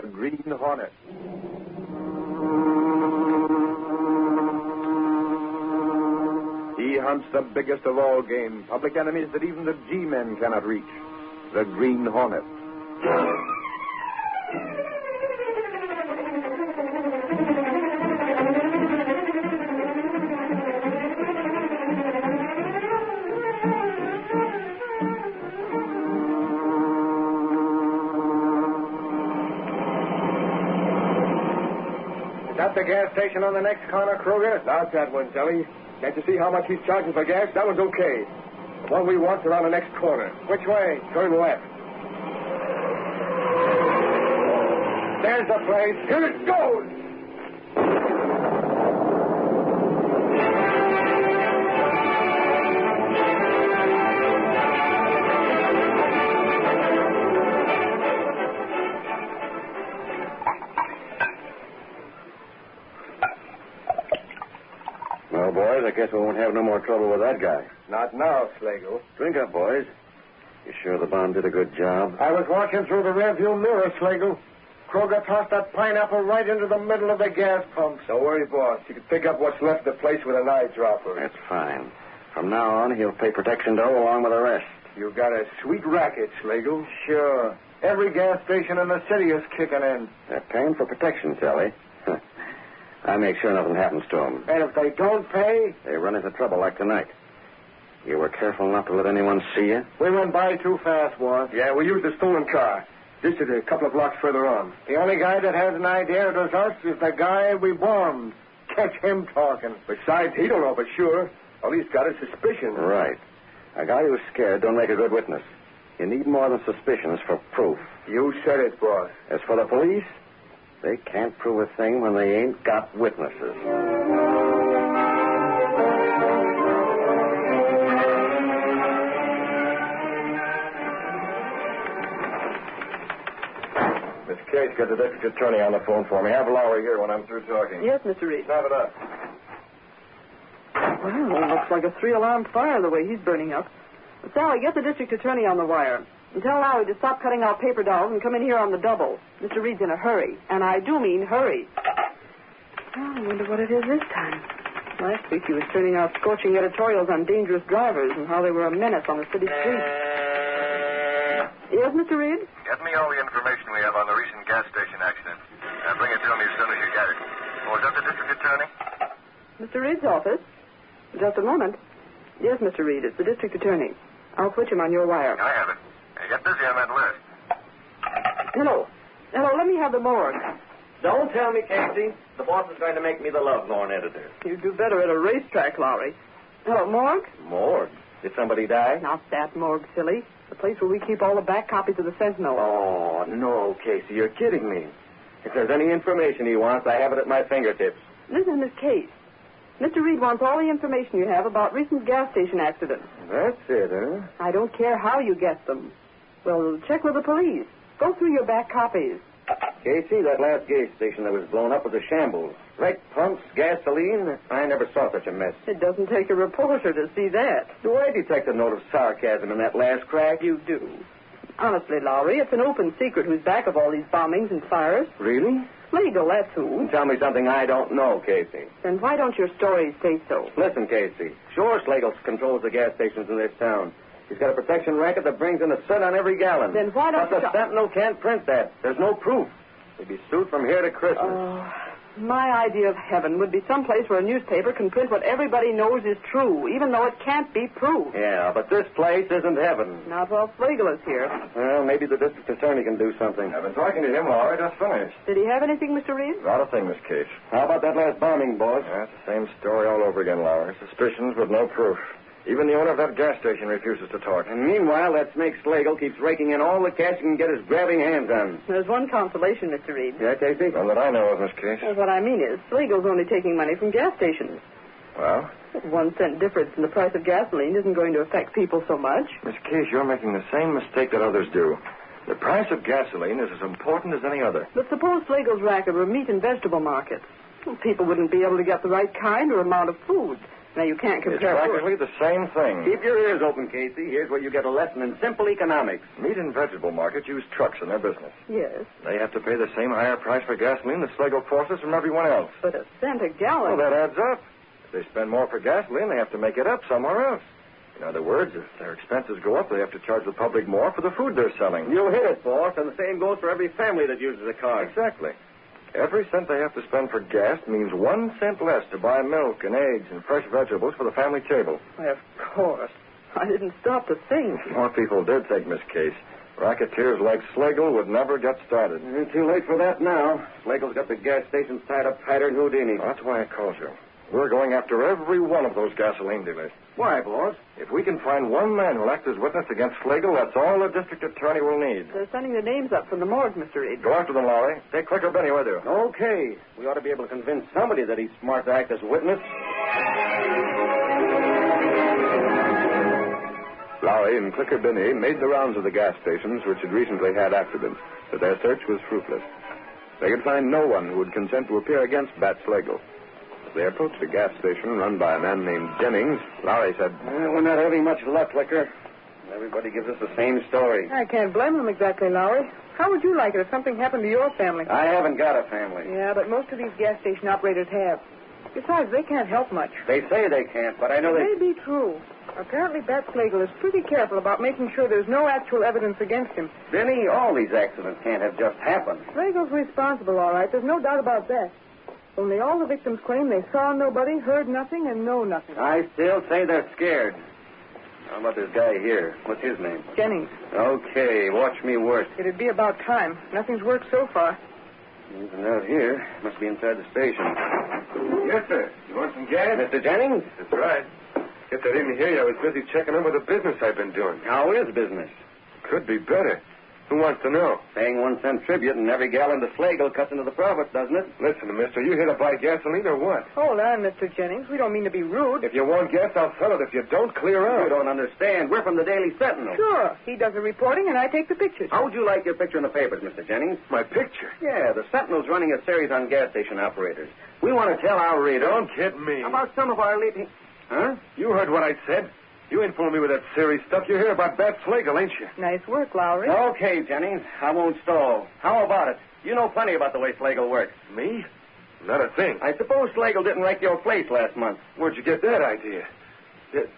the Green Hornet. He hunts the biggest of all game, public enemies that even the G-men cannot reach, the Green Hornet. Is that the gas station on the next corner, Kruger? Not that one, Sally. Can't you see how much he's charging for gas? That one's okay. The one we want's around the next corner. Which way? Turn left. There's the place. Here it goes! Well, boys, I guess we won't have no more trouble with that guy. Not now, Slagle. Drink up, boys. You sure the bomb did a good job? I was watching through the rearview mirror, Slagle. Kruger tossed that pineapple right into the middle of the gas pump. Don't worry, boss. You can pick up what's left of the place with an eyedropper. That's fine. From now on, he'll pay protection dough along with the rest. You got a sweet racket, Slagle. Sure. Every gas station in the city is kicking in. They're paying for protection, Sally. I make sure nothing happens to them. And if they don't pay? They run into trouble like tonight. You were careful not to let anyone see you? We went by too fast, boss. Yeah, we used the stolen car. This is a couple of blocks further on. The only guy that has an idea it was us is the guy we bombed. Catch him talking. Besides, he don't know for sure. All he's got is suspicion. Right. A guy who's scared don't make a good witness. You need more than suspicions for proof. You said it, boss. As for the police, they can't prove a thing when they ain't got witnesses. Miss Case, get the district attorney on the phone for me. Have Lowry here when I'm through talking. Yes, Mr. Reid. Snap it up. Well, looks like a 3-alarm fire the way he's burning up. Sally, get the district attorney on the wire. And tell Lowry to stop cutting out paper dolls and come in here on the double. Mr. Reed's in a hurry. And I do mean hurry. Oh, I wonder what it is this time. Last week he was turning out scorching editorials on dangerous drivers and how they were a menace on the city streets. Yes, Mr. Reid? Get me all the information we have on the recent gas station accident. Bring it to me as soon as you get it. Oh, is that the district attorney? Mr. Reed's office? Just a moment. Yes, Mr. Reid, it's the district attorney. I'll switch him on your wire. I have it. Get busy on that list. Hello, let me have the morgue. Don't tell me, Casey. The boss is going to make me the love lorn editor. You'd do better at a racetrack, Lowry. Hello, morgue? Morgue? Did somebody die? Not that morgue, silly. The place where we keep all the back copies of the Sentinel. Oh, no, Casey, you're kidding me. If there's any information he wants, I have it at my fingertips. Listen, Miss Case. Mr. Reid wants all the information you have about recent gas station accidents. That's it, huh? I don't care how you get them. Well, check with the police. Go through your back copies. Casey, that last gas station that was blown up was a shambles. Wrecked pumps, gasoline. I never saw such a mess. It doesn't take a reporter to see that. Do I detect a note of sarcasm in that last crack? You do. Honestly, Lowry, it's an open secret who's back of all these bombings and fires. Really? Legal, that's who. Tell me something I don't know, Casey. Then why don't your stories say so? Listen, Casey. Sure, Slagle controls the gas stations in this town. He's got a protection racket that brings in a cent on every gallon. Then why don't But the Sentinel can't print that. There's no proof. He'd be sued from here to Christmas. Oh, my idea of heaven would be someplace where a newspaper can print what everybody knows is true, even though it can't be proved. Yeah, but this place isn't heaven. Not while Slagle is here. Well, maybe the district attorney can do something. I've been talking to him, Lowry. Just finished. Did he have anything, Mr. Reid? Not a thing, Miss Case. How about that last bombing, boss? That's the same story all over again, Lowry. Suspicions with no proof. Even the owner of that gas station refuses to talk. And meanwhile, that snake Slagle keeps raking in all the cash he can get his grabbing hands on. There's one consolation, Mr. Reid. Yeah, Casey? None that I know of, Miss Case. Well, what I mean is, Slagle's only taking money from gas stations. Well? 1 cent difference in the price of gasoline isn't going to affect people so much. Miss Case, you're making the same mistake that others do. The price of gasoline is as important as any other. But suppose Slagle's racket were meat and vegetable markets. Well, people wouldn't be able to get the right kind or amount of food. Now, you can't It's compare... practically the same thing. Keep your ears open, Casey. Here's where you get a lesson in simple economics. Meat and vegetable markets use trucks in their business. Yes. They have to pay the same higher price for gasoline that Schlegel forces from everyone else. But a cent a gallon... Well, that adds up. If they spend more for gasoline, they have to make it up somewhere else. In other words, if their expenses go up, they have to charge the public more for the food they're selling. You hit it, boss, and the same goes for every family that uses a car. Exactly. Every cent they have to spend for gas means 1 cent less to buy milk and eggs and fresh vegetables for the family table. Why, of course. I didn't stop to think. If more people did take Miss Case, racketeers like Schlegel would never get started. Too late for that now. Schlegel's got the gas stations tied up tighter than Houdini. That's why I called you. We're going after every one of those gasoline dealers. Why, boss? If we can find one man who'll act as witness against Schlegel, that's all the district attorney will need. They're sending the names up from the morgue, Mr. Reid. Go after them, Lowry. Take Clicker Benny with you. Okay. We ought to be able to convince somebody that he's smart to act as a witness. Lowry and Clicker Benny made the rounds of the gas stations which had recently had accidents, but their search was fruitless. They could find no one who would consent to appear against Bat Schlegel. As they approached a gas station run by a man named Jennings, Lowry said, We're not having much luck, Clicker. Everybody gives us the same story. I can't blame them exactly, Lowry. How would you like it if something happened to your family? I haven't got a family. Yeah, but most of these gas station operators have. Besides, they can't help much. They say they can't, but I know It may be true. Apparently, Bat Schlegel is pretty careful about making sure there's no actual evidence against him. Benny, all these accidents can't have just happened. Schlegel's responsible, all right. There's no doubt about that. Only all the victims claim they saw nobody, heard nothing, and know nothing. I still say they're scared. How about this guy here? What's his name? Jennings. Okay, watch me work. It'd be about time. Nothing's worked so far. Nothing out here. Must be inside the station. Yes, sir. You want some gas? Mr. Jennings? That's right. Guess I didn't hear you. I was busy checking over the business I've been doing. How is business? Could be better. Who wants to know? Paying 1 cent tribute and every gallon to Schlegel cuts into the profits, doesn't it? Listen, mister, you here to buy gasoline or what? Hold on, Mr. Jennings. We don't mean to be rude. If you want gas, I'll sell it. If you don't, clear out. You don't understand. We're from the Daily Sentinel. Sure. He does the reporting, and I take the pictures. How would you like your picture in the papers, Mr. Jennings? My picture? Yeah, the Sentinel's running a series on gas station operators. We want to tell our readers... Don't kid me. About some of our leading... Huh? You heard what I said. You ain't fooling me with that serious stuff. You hear about Bat Schlegel, ain't you? Nice work, Lowry. Okay, Jennings. I won't stall. How about it? You know plenty about the way Schlegel works. Me? Not a thing. I suppose Schlegel didn't wreck your place last month. Where'd you get that idea? It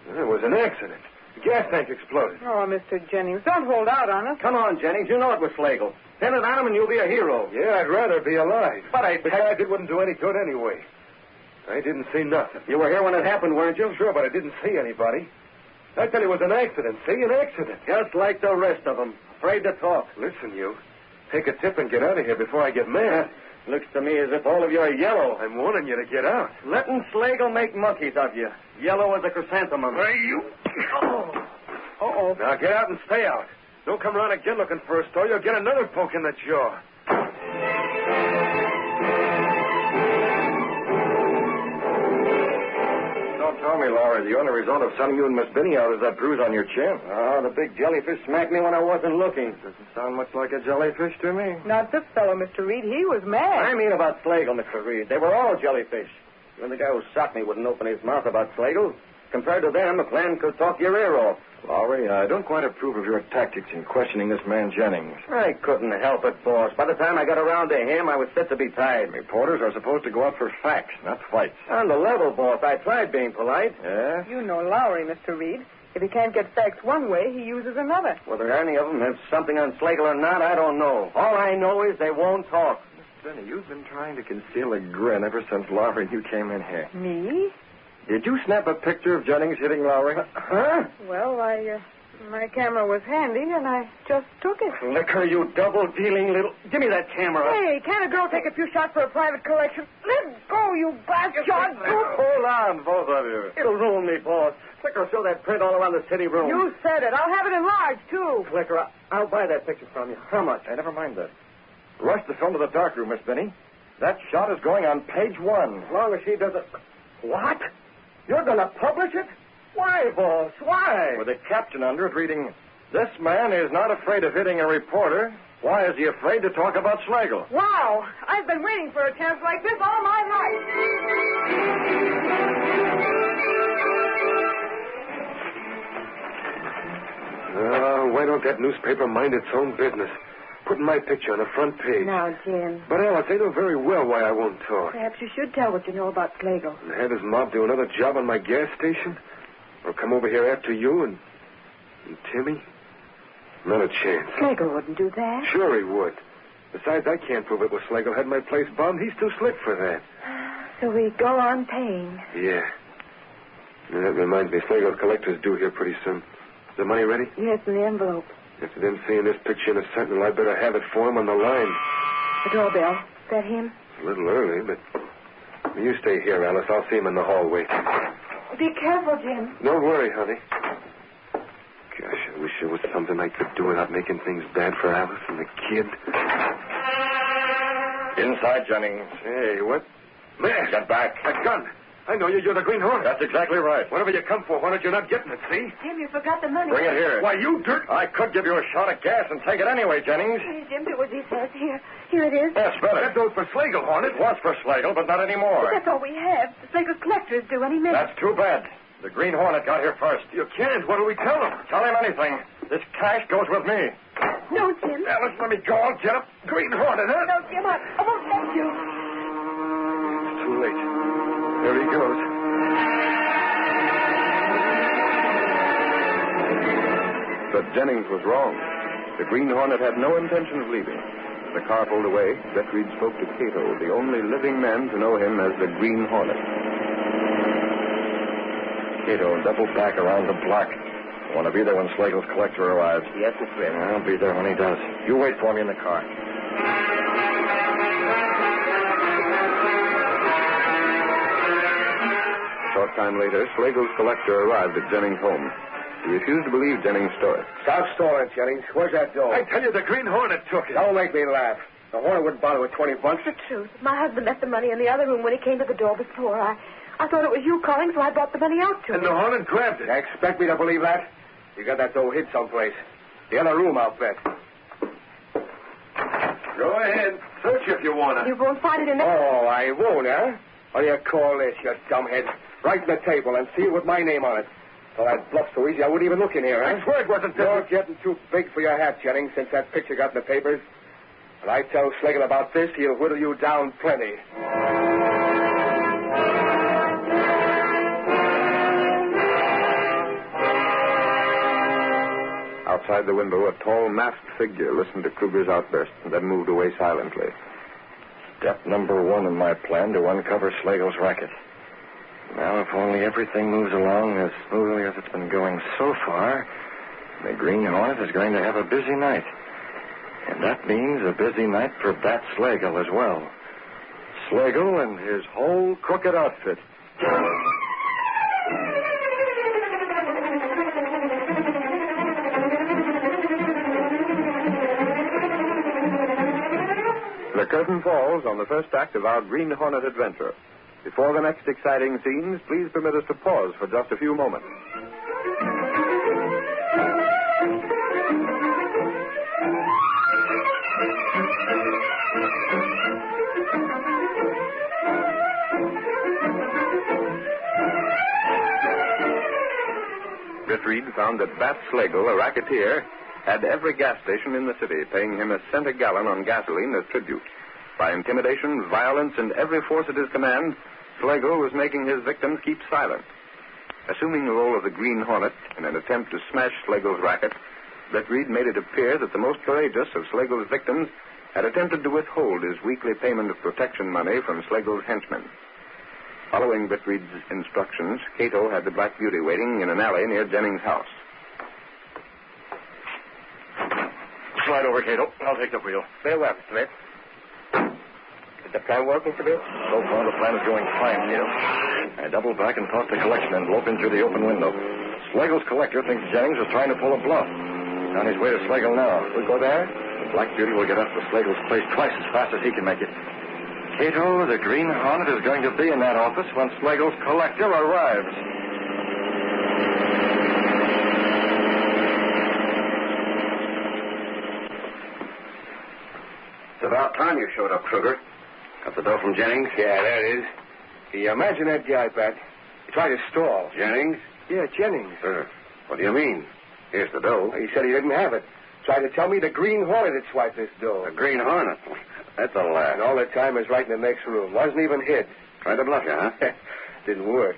was an accident. The gas tank exploded. Oh, Mr. Jennings, don't hold out on us. Come on, Jennings. You know it was Schlegel. Pin it on him and you'll be a hero. Yeah, I'd rather be alive. But Besides, it wouldn't do any good anyway. I didn't see nothing. You were here when it happened, weren't you? Sure, but I didn't see anybody. I tell you, it was an accident. See, an accident. Just like the rest of them. Afraid to talk. Listen, you. Take a tip and get out of here before I get mad. Looks to me as if all of you are yellow. I'm warning you to get out. Letting Schlegel make monkeys of you. Yellow as a chrysanthemum. Hey, you. Oh. Uh-oh. Now get out and stay out. Don't come around again looking for a store. You'll get another poke in the jaw. Don't tell me, Laura. The only result of sending you and Miss Benny out is that bruise on your chin. Oh, the big jellyfish smacked me when I wasn't looking. Doesn't sound much like a jellyfish to me. Not this fellow, Mr. Reid. He was mad. I mean about Schlegel, Mr. Reid. They were all jellyfish. Even the guy who shot me wouldn't open his mouth about Schlegel. Compared to them, a plan could talk your ear off. Lowry, I don't quite approve of your tactics in questioning this man Jennings. I couldn't help it, boss. By the time I got around to him, I was fit to be tied. Reporters are supposed to go out for facts, not fights. On the level, boss. I tried being polite. Yeah? You know Lowry, Mr. Reid. If he can't get facts one way, he uses another. Whether any of them have something on Schlegel or not, I don't know. All I know is they won't talk. Miss Benny, you've been trying to conceal a grin ever since Lowry and you came in here. Me? Did you snap a picture of Jennings hitting Lowry? Huh? Well, my camera was handy, and I just took it. Liquor, you double-dealing little... Give me that camera. Hey, can't a girl take a few shots for a private collection? Let go, you bastard! Hold on, both of you. It'll ruin me, boss. Clicker, show that print all around the city room. You said it. I'll have it enlarged, too. Clicker, I'll buy that picture from you. How much? Hey, never mind that. Rush the film to the darkroom, Miss Benny. That shot is going on page 1. As long as she doesn't... What? You're going to publish it? Why, boss? Why? With a caption under it reading, "This man is not afraid of hitting a reporter. Why is he afraid to talk about Schlegel?" Wow! I've been waiting for a chance like this all my life. Why don't that newspaper mind its own business? Putting my picture on the front page. Now, Jim. But, Alice, they know very well why I won't talk. Perhaps you should tell what you know about Slagle. And have his mob do another job on my gas station? Or come over here after you and Timmy? Not a chance. Slagle wouldn't do that. Sure he would. Besides, I can't prove it was Slagle had my place bombed. He's too slick for that. So we go on paying. Yeah. And that reminds me, Slagle's collector's due here pretty soon. Is the money ready? Yes, in the envelope. After them seeing this picture in the Sentinel, I better have it for him on the line. The doorbell. Is that him? It's a little early, but... You stay here, Alice. I'll see him in the hallway. Be careful, Jim. Don't worry, honey. Gosh, I wish there was something I could do without making things bad for Alice and the kid. Inside, Jennings. Hey, what? Man! Get back. A gun! I know you. You're the Green Hornet. That's exactly right. Whatever you come for, Hornet, you're not getting it, see? Jim, you forgot the money. Bring it here. Why, you dirt... I could give you a shot at gas and take it anyway, Jennings. Please, Jim, do as he says. Here it is. Yes, better. That goes for Slagle, Hornet. It was for Slagle, but not anymore. But that's all we have. The Slagle's collector is due any minute. That's too bad. The Green Hornet got here first. You can't. What do we tell him? Tell him anything. This cash goes with me. No, Jim. Alice, let me go. I'll get up. Green Hornet, huh? No, Jim, I won't let you. It's too late. There he goes. But Jennings was wrong. The Green Hornet had no intention of leaving. The car pulled away. Britt Reid spoke to Cato, the only living man to know him as the Green Hornet. Cato, double back around the block. I want to be there when Slagle's collector arrives. Yes, Mr. Reid. I'll be there when he does. You wait for me in the car. A short time later, Slagle's collector arrived at Jennings' home. He refused to believe Jennings' story. Stop stalling, Jennings. Where's that door? I tell you, the Green Hornet took it. Don't make me laugh. The Hornet wouldn't bother with 20 bucks. It's the truth. My husband left the money in the other room when he came to the door before. I thought it was you calling, so I brought the money out to him. And the Hornet grabbed it. You expect me to believe that? You got that dough hid someplace. The other room, I'll bet. Go ahead. Search if you want to. You won't find it in there. Oh, I won't, huh? What do you call this, you dumbhead? Right in the table and see it with my name on it. Well, that bluff's so easy, I wouldn't even look in here, huh? I swear it wasn't this. You're getting too big for your hat, Jennings, since that picture got in the papers. When I tell Slagle about this, he'll whittle you down plenty. Outside the window, a tall, masked figure listened to Kruger's outburst and then moved away silently. Step number 1 in my plan to uncover Slagle's racket. Now, if only everything moves along as smoothly as it's been going so far, the Green Hornet is going to have a busy night. And that means a busy night for Bat Slagle as well. Slagle and his whole crooked outfit. The curtain falls on the first act of our Green Hornet adventure. Before the next exciting scenes, please permit us to pause for just a few moments. Britt Reid found that Bat Slagle, a racketeer, had every gas station in the city paying him a cent a gallon on gasoline as tribute. By intimidation, violence, and every force at his command, Slagle was making his victims keep silent. Assuming the role of the Green Hornet in an attempt to smash Slagle's racket, Britt Reid made it appear that the most courageous of Slagle's victims had attempted to withhold his weekly payment of protection money from Slagle's henchmen. Following Britt Reid's instructions, Cato had the Black Beauty waiting in an alley near Jennings' house. Slide over, Cato. I'll take the wheel. Very well, Mr. Reid. Is the plan working for this? So far, the plan is going fine, Cato. I doubled back and tossed the collection envelope in through the open window. Slagle's collector thinks Jennings was trying to pull a bluff. He's on his way to Slagle now. We'll go there. The Black Beauty will get up to Slagle's place twice as fast as he can make it. Cato, the Green Hornet is going to be in that office when Slagle's collector arrives. It's about time you showed up, Kruger. Got the dough from Jennings? Yeah, there it is. Can you imagine that guy, Pat? He tried to stall. Jennings? Yeah, Jennings. What do you mean? Here's the dough. He said he didn't have it. Tried to tell me the Green Hornet had swiped this dough. A Green Hornet? That's a laugh. And all the time was right in the next room. Wasn't even hid. Tried to bluff you, huh? Didn't work.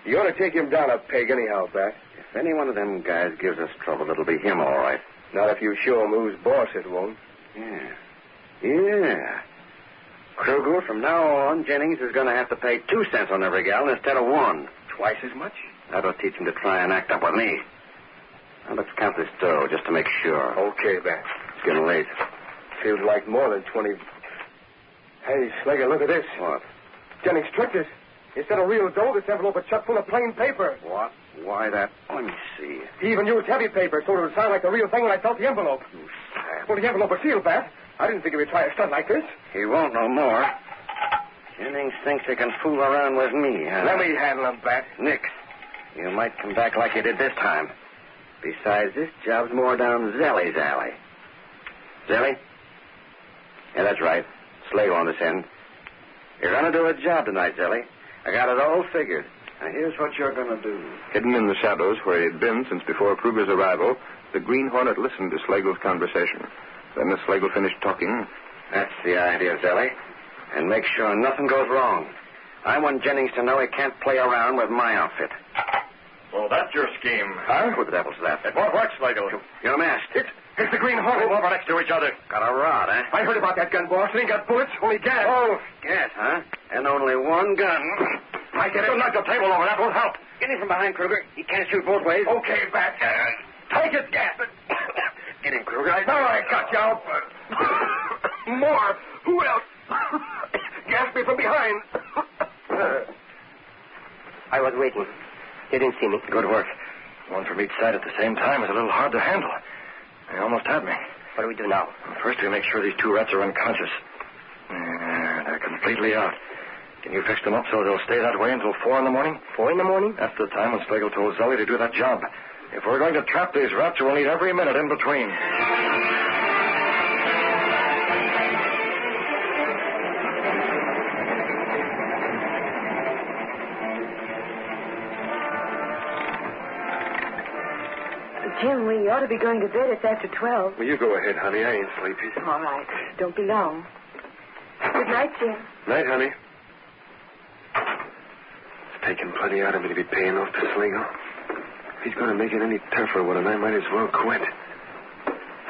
You ought to take him down a peg anyhow, Bat. If any one of them guys gives us trouble, it'll be him, all right. Not if you show him who's boss, it won't. Yeah. Kruger, from now on, Jennings is going to have to pay 2 cents on every gallon instead of 1. Twice as much? That'll teach him to try and act up with me. Now, let's count this dough just to make sure. Okay, Bat. It's getting late. Feels like more than 20. Hey, Slager, look at this. What? Jennings tricked us. Instead of real dough, this envelope is chock full of plain paper. What? Why that? Let me see. He even used heavy paper so it would sound like the real thing when I felt the envelope. Well, the envelope was sealed, Bat. I didn't think he would try a stunt like this. He won't no more. Jennings thinks he can fool around with me, huh? Let me handle him, Bat. Nix. You might come back like you did this time. Besides, this job's more down Zelly's alley. Zelly? Yeah, that's right. Slagle on this end. You're going to do a job tonight, Zelly. I got it all figured. Now, here's what you're going to do. Hidden in the shadows where he had been since before Kruger's arrival, the Green Hornet listened to Slagle's conversation. Then as Slagle finished talking... That's the idea, Zelly. And make sure nothing goes wrong. I want Jennings to know he can't play around with my outfit. Well, that's your scheme. Huh? Who the devil's that? It won't work, Slagle. You're masked. It's the Green Hornet. Move over next to each other. Got a rod, eh? I heard about that gun, boss. It ain't got bullets, only gas. Oh, gas, huh? And only one gun. I get it. Don't knock the table over. That won't help. Get him from behind, Kruger. He can't shoot both ways. Okay, Bat. Take it, gas. Get him, Kruger. All right, got you. More. Who else? Gas me from behind. I was waiting. You didn't see me. Good work. One from each side at the same time is a little hard to handle. They almost had me. What do we do now? First, we make sure these 2 rats are unconscious. They're completely out. Can you fix them up so they'll stay that way until 4 in the morning? 4 in the morning? That's the time when Slagle told Zelly to do that job. If we're going to trap these rats, we'll need every minute in between. Jim, we ought to be going to bed. It's after 12. Well, you go ahead, honey. I ain't sleepy. All right. Don't be long. Good night, Jim. Night, honey. It's taken plenty out of me to be paying off to Slagle. If he's going to make it any tougher with him, I might as well quit.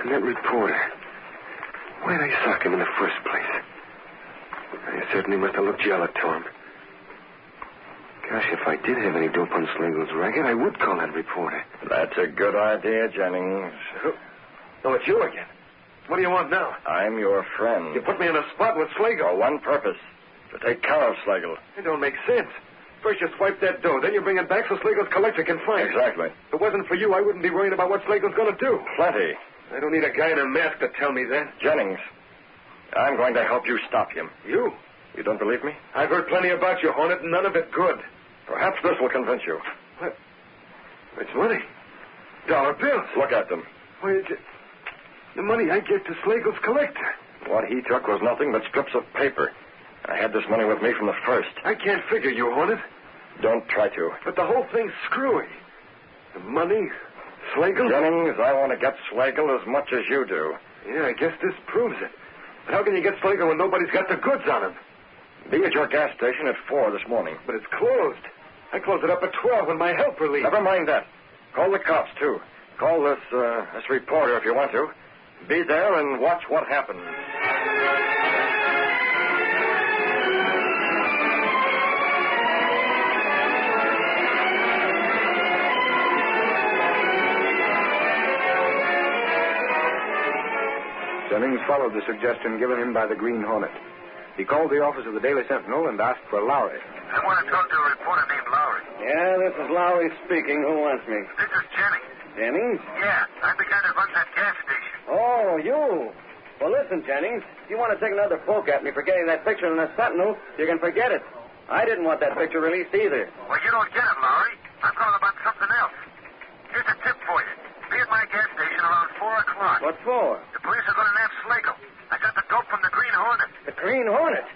And that reporter, why'd I sock him in the first place? I certainly must have looked jealous to him. Gosh, if I did have any dope on Slagle's racket, I would call that reporter. That's a good idea, Jennings. Oh, it's you again. What do you want now? I'm your friend. You put me on a spot with Slagle. For one purpose, to take care of Slagle. It don't make sense. First you swipe that dough, then you bring it back so Slagle's collector can find it. Exactly. If it wasn't for you, I wouldn't be worrying about what Slagle's going to do. Plenty. I don't need a guy in a mask to tell me that. Jennings, I'm going to help you stop him. You? You don't believe me? I've heard plenty about you, Hornet, and none of it good. Perhaps this will convince you. What? It's money. Dollar bills. Look at them. Why, the money I gave to Slagle's collector. What he took was nothing but strips of paper. I had this money with me from the first. I can't figure you, Hornet. Don't try to. But the whole thing's screwy. The money, Slagle. Jennings, I want to get Slagle as much as you do. Yeah, I guess this proves it. But how can you get Slagle when nobody's got the goods on him? Be at your gas station at 4 this morning. But it's closed. I close it up at 12 when my helper leaves. Never mind that. Call the cops, too. Call this reporter if you want to. Be there and watch what happens. Jennings followed the suggestion given him by the Green Hornet. He called the office of the Daily Sentinel and asked for Lowry. I want to talk to a reporter named Lowry. Yeah, this is Lowry speaking. Who wants me? This is Jennings. Jennings? Yeah, I'm the guy that runs that gas station. Oh, you. Well, listen, Jennings. If you want to take another poke at me for getting that picture in the Sentinel, you can forget it. I didn't want that picture released either. Well, you don't get it, Lowry. I'm calling about something else. Here's a tip for you. Be at my gas station around 4 o'clock. What for? The police are going to nab Slagle. I got the dope from the Green Hornet. The Green Hornet?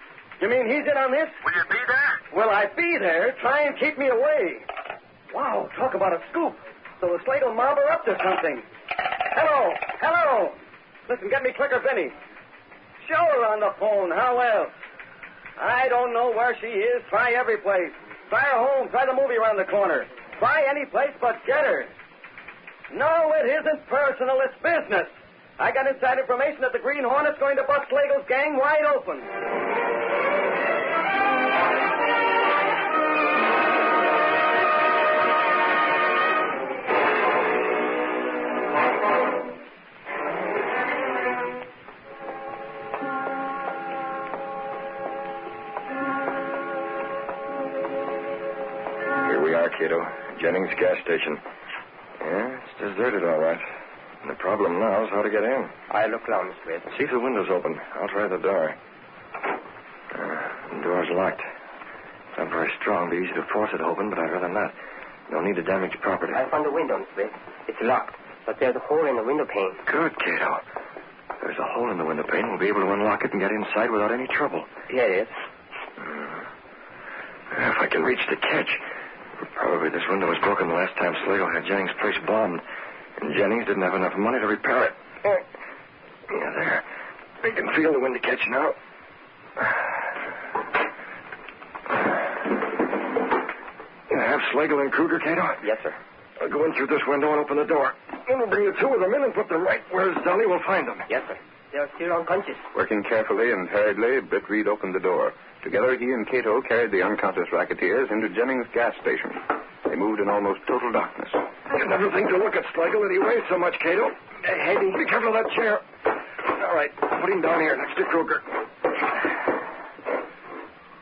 You mean he's in on this? Will you be there? Will I be there? Try and keep me away. Wow, talk about a scoop. So the Slagle mob are up to something. Hello. Listen, get me Clicker Benny. Show her on the phone. How else? I don't know where she is. Try every place. Try her home. Try the movie around the corner. Try any place but get her. No, it isn't personal. It's business. I got inside information that the Green Hornet's going to bust Slagle's gang wide open. Cato. Jennings gas station. Yeah, it's deserted, all right. And the problem now is how to get in. I'll look around, Mr. Reid. See if the window's open. I'll try the door. The door's locked. It's not very strong. It'd be easy to force it open, but I'd rather not. No need to damage property. I found the window, Mr. Reid. It's locked, but there's a hole in the window pane. Good, Cato. If there's a hole in the window pane, we'll be able to unlock it and get inside without any trouble. Here it is. If I can reach the catch. Probably this window was broken the last time Slagle had Jennings' place bombed. And Jennings didn't have enough money to repair it. Yeah, there. I can feel the wind catch now. You have Slagle and Kruger, Cato? Yes, sir. I'll go in through this window and open the door. Then we'll bring the two of them in and put them right where Zelly will find them. Yes, sir. They're still unconscious. Working carefully and hurriedly, Britt Reid opened the door. Together, he and Cato carried the unconscious racketeers into Jennings' gas station. They moved in almost total darkness. You never think to look at Slagle that he weighs so much, Cato. Hey, be careful of that chair. All right, put him down here next to Kruger.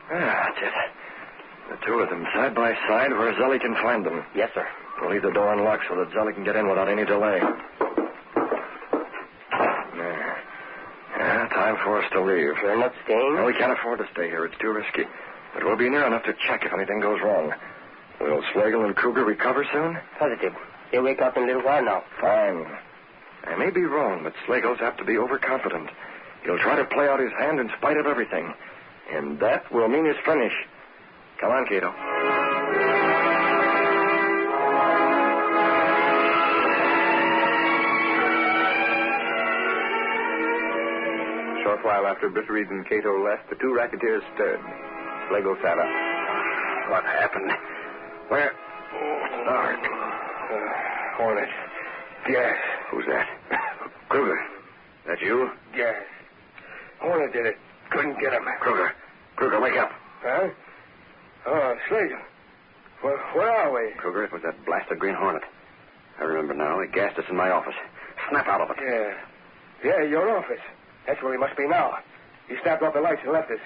That's it. The two of them side by side where Zelly can find them. Yes, sir. We'll leave the door unlocked so that Zelly can get in without any delay. There. Yeah, time for us to leave. You're not staying? No, we can't afford to stay here. It's too risky. But we'll be near enough to check if anything goes wrong. Will Slagle and Kruger recover soon? Positive. They'll wake up in a little while now. Fine. I may be wrong, but Slagle's apt to be overconfident. He'll try to play out his hand in spite of everything. And that will mean his finish. Come on, Cato. A short while after Britt Reid and Cato left, the two racketeers stirred. Slagle sat up. What happened? Where? Oh, dark. Hornet. Gas. Who's that? Kruger. That you? Gas. Hornet did it. Couldn't get him. Kruger, wake up. Huh? Oh, Slagle. Where are we? Kruger, it was that blasted Green Hornet. I remember now. He gassed us in my office. Snap out of it. Yeah, your office. That's where we must be now. He snapped off the lights and left us.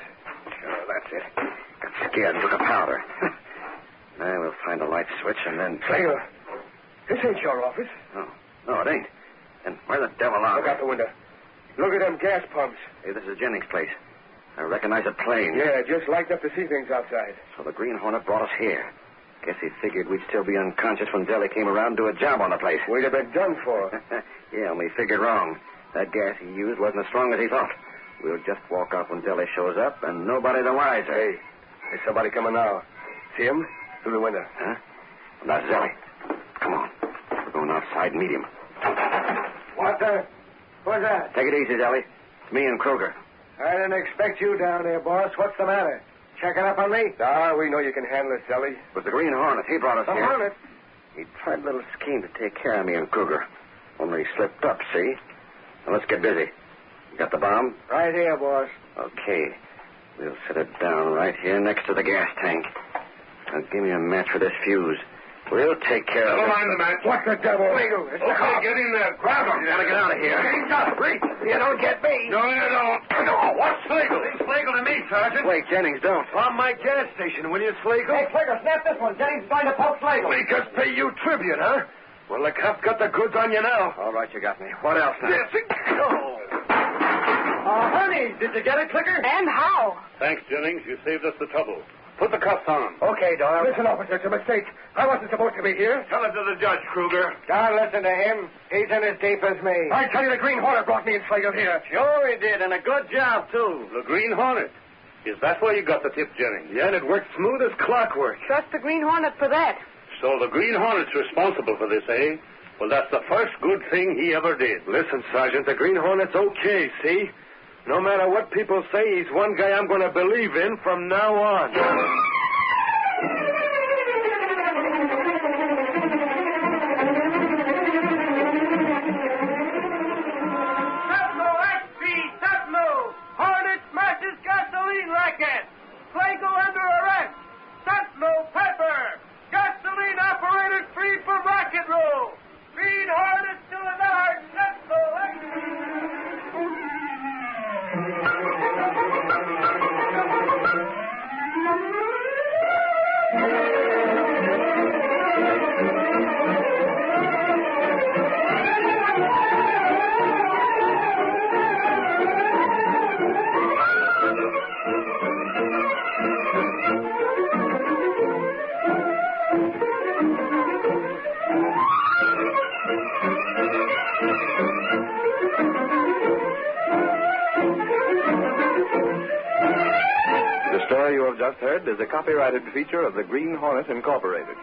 Sure, that's it. Got scared and took a powder. Now we'll find a light switch and then... Slagle, this ain't your office. No, it ain't. And where the devil are Look out the window. Look at them gas pumps. Hey, this is Jennings' place. I recognize a plane. Yeah, just lighted up to see things outside. So the Green Hornet brought us here. Guess he figured we'd still be unconscious when Zelly came around to do a job on the place. We'd have been done for. Yeah, only he figured wrong. That gas he used wasn't as strong as he thought. We'll just walk off when Zelly shows up, and nobody the wiser. Hey, there's somebody coming now. See him? Through the window. Huh? Well, that's Zelly. Come on. We're going outside and meet him. What the? What's that? Take it easy, Zelly. It's me and Kruger. I didn't expect you down there, boss. What's the matter? Checking up on me? Ah, we know you can handle it, Zelly. It was the Green Hornet. He brought us The here. Hornet? He tried a little scheme to take care of me and Kruger. Only he slipped up, see? Now, let's get busy. You got the bomb? Right here, boss. Okay. We'll set it down right here next to the gas tank. Now, give me a match for this fuse. We'll take care of it. Never mind the match. What the devil? Slagle, okay, get in there. Grab him. You gotta get out of here. Hands up. Reach. You don't get me. No, you don't. No, what's Slagle? It's Slagle to me, Sergeant. Wait, Jennings, don't. On my gas station, will you, Slagle? Hey, Slagle, snap this one. Jennings is going to poke Slagle. Make us pay you tribute, huh? Well, the cop's got the goods on you now. All right, you got me. What else now? Yes. Honey, did you get it, Clicker? And how? Thanks, Jennings. You saved us the trouble. Put the cuffs on. Okay, Doyle. Listen, officer, it's a mistake. I wasn't supposed to be here. Tell it to the judge, Kruger. Don't listen to him. He's in as deep as me. I tell you, the Green Hornet brought me and Slagle here. Sure he did, and a good job, too. The Green Hornet. Is that where you got the tip, Jennings? Yeah, and it worked smooth as clockwork. Trust the Green Hornet for that. So the Green Hornet's responsible for this, eh? Well, that's the first good thing he ever did. Listen, Sergeant, the Green Hornet's okay, see? No matter what people say, he's one guy I'm going to believe in from now on. Sentinel! Hornet smashes gasoline racket! Slagle under arrest! Sentinel Pepper! Gasoline operators free for rocket roll! Green Hornet to the yard! Sentinel! The story you have just heard is a copyrighted feature of the Green Hornet Incorporated.